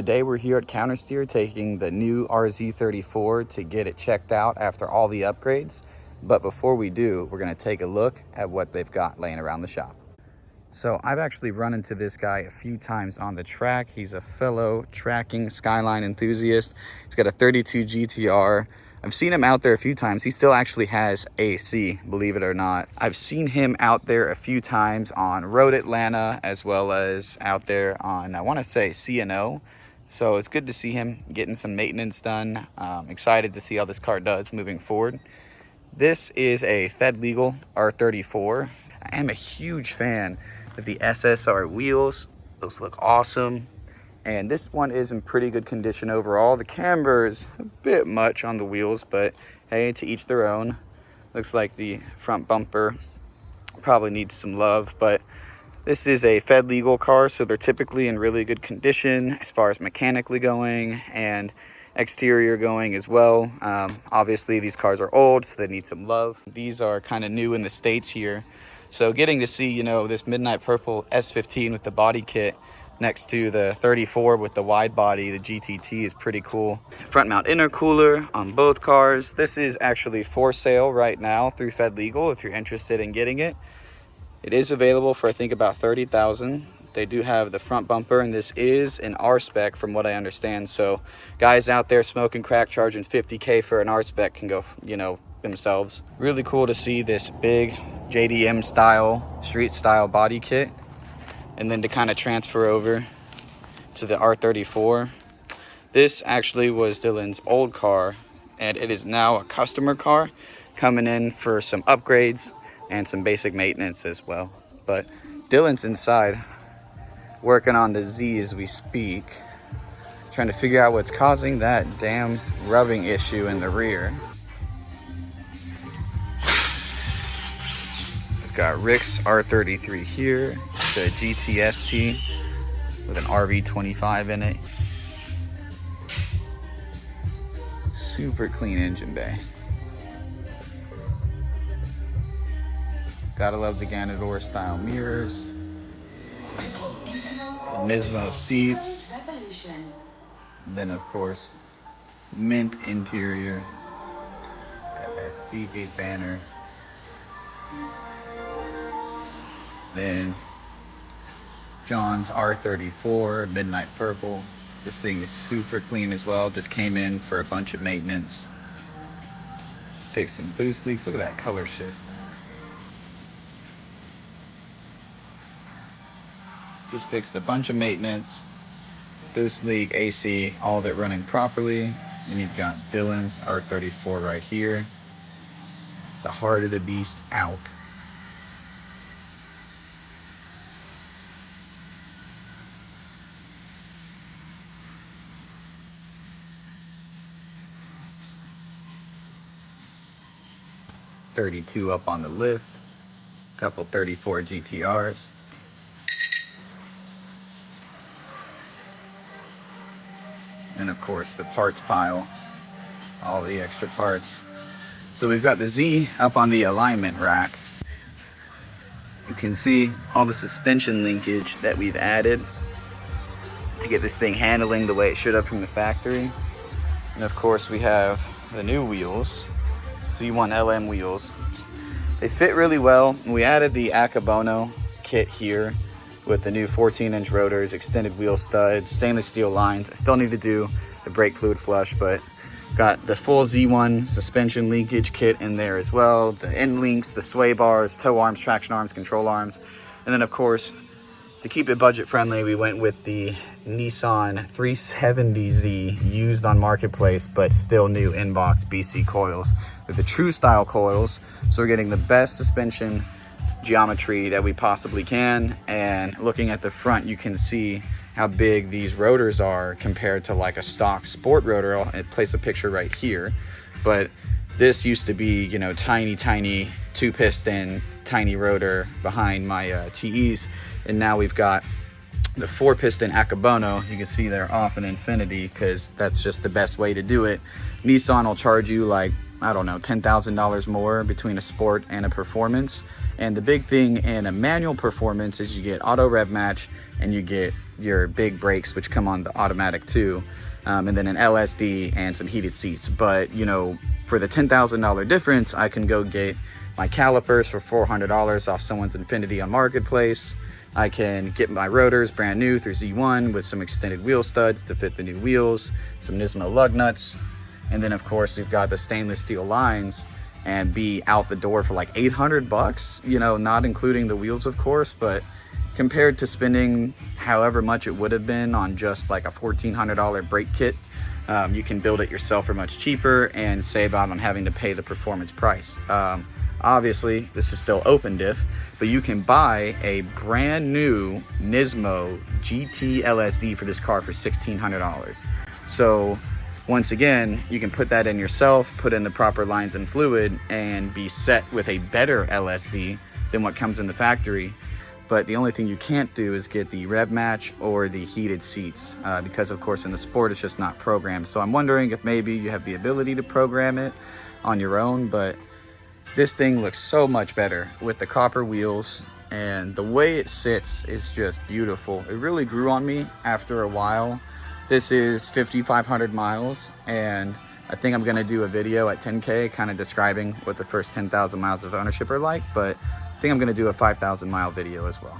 today we're here at Countersteer taking the new RZ34 to get it checked out after all the upgrades. But before we do, we're gonna take a look at what they've got laying around the shop. So I've actually run into this guy a few times on the track. He's a fellow tracking Skyline enthusiast. He's got a 32 GTR. I've seen him out there a few times. He still actually has AC, believe it or not. I've seen him out there a few times on Road Atlanta, as well as out there on, I wanna say, CNO. So it's good to see him getting some maintenance done. Excited to see how this car does moving forward. This is a Fed legal R34. I am a huge fan of the SSR wheels. Those look awesome. And this one is in pretty good condition overall. The camber is a bit much on the wheels, but hey, to each their own. Looks like the front bumper probably needs some love, but this is a Fed legal car, so they're typically in really good condition as far as mechanically going and exterior going as well. Obviously these cars are old, so they need some love. These are kind of new in the States here. So getting to see, you know, this midnight purple S15 with the body kit next to the 34 with the wide body, the GTT, is pretty cool. Front mount intercooler on both cars. This is actually for sale right now through Fed Legal if you're interested in getting it. It is available for I think about $30,000. They do have the front bumper, and this is an R spec from what I understand. So guys out there smoking crack charging 50K for an R spec can go, you know, themselves. Really cool to see this big JDM style, street style body kit. And then to kind of transfer over to the R34. This actually was Dylan's old car, and it is now a customer car coming in for some upgrades and some basic maintenance as well. But Dylan's inside working on the Z as we speak, trying to figure out what's causing that damn rubbing issue in the rear. We've got Rick's R33 here, the GTST with an RV25 in it. Super clean engine bay. Gotta love the Ganador style mirrors. The NISMO seats. And then of course, mint interior. Got that SpeedGate banner. Then John's R34 midnight purple. This thing is super clean as well. Just came in for a bunch of maintenance. Fixed some boost leaks. Look at that color shift. Just fixed a bunch of maintenance. Boost leak, AC, all of it running properly. And you've got Dylan's R34 right here. The heart of the beast out. .32 up on the lift, couple 34 GTRs. And of course the parts pile, all the extra parts. So we've got the Z up on the alignment rack. You can see all the suspension linkage that we've added to get this thing handling the way it should have from the factory. And of course we have the new wheels. Z1 LM wheels. They fit really well. We added the Akabono kit here with the new 14-inch rotors, extended wheel studs, stainless steel lines. I still need to do the brake fluid flush, but got the full Z1 suspension linkage kit in there as well. The end links, the sway bars, tow arms, traction arms, control arms. And then of course, to keep it budget friendly, we went with the Nissan 370Z used on Marketplace, but still new inbox BC coils with the true style coils. So we're getting the best suspension geometry that we possibly can. And looking at the front, you can see how big these rotors are compared to like a stock sport rotor. I'll place a picture right here. But this used to be, you know, tiny 2-piston, tiny rotor behind my TEs. And now we've got the 4-piston Akabono. You can see they're off in infinity because that's just the best way to do it. Nissan will charge you like, I don't know, $10,000 more between a sport and a performance. And the big thing in a manual performance is you get auto rev match and you get your big brakes, which come on the automatic too. And then an LSD and some heated seats. But you know, for the $10,000 difference, I can go get my calipers for $400 off someone's Infinity on Marketplace. I can get my rotors brand new through Z1 with some extended wheel studs to fit the new wheels, some NISMO lug nuts. And then of course we've got the stainless steel lines and be out the door for like 800 bucks, you know, not including the wheels of course, but compared to spending however much it would have been on just like a $1,400 brake kit, you can build it yourself for much cheaper and save out on having to pay the performance price. Obviously this is still open diff, but you can buy a brand new NISMO GT LSD for this car for $1,600. So once again, you can put that in yourself, put in the proper lines and fluid, and be set with a better LSD than what comes in the factory. But the only thing you can't do is get the rev match or the heated seats because of course in the Sport it's just not programmed. So I'm wondering if maybe you have the ability to program it on your own, but this thing looks so much better with the copper wheels, and the way it sits is just beautiful. It really grew on me after a while. This is 5,500 miles, and I think I'm gonna do a video at 10K kind of describing what the first 10,000 miles of ownership are like, but I think I'm gonna do a 5,000 mile video as well.